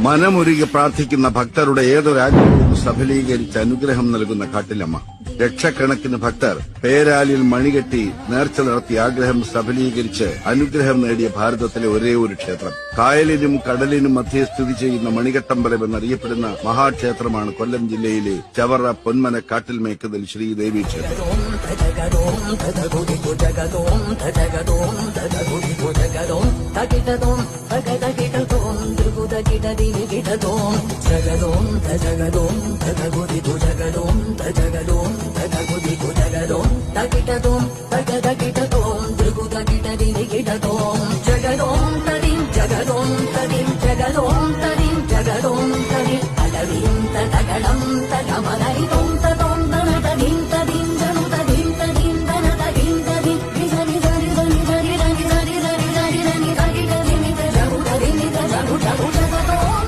മനമുരുകി പ്രാർത്ഥിക്കുന്ന ഭക്തരുടെ ഏതൊരാഗ്രഹവും സഫലീകരിച്ച് അനുഗ്രഹം നൽകുന്ന കാട്ടിലമ്മ. ലക്ഷക്കണക്കിന് ഭക്തർ പേരാലിൽ മണികെട്ടി നേർച്ച നടത്തി ആഗ്രഹം സഫലീകരിച്ച് അനുഗ്രഹം നേടിയ ഭാരതത്തിലെ ഒരേ ഒരു ക്ഷേത്രം. കായലിനും കടലിനും മധ്യേ സ്ഥിതി ചെയ്യുന്ന മണികട്ടമ്പലം എന്നറിയപ്പെടുന്ന മഹാക്ഷേത്രമാണ് കൊല്ലം ജില്ലയിലെ ചവറ പൊന്മന കാട്ടിൽമേക്കതിൽ ശ്രീദേവി ക്ഷേത്രം. Jagadom, tadim, jagadom, tadim, jagadom, tadim.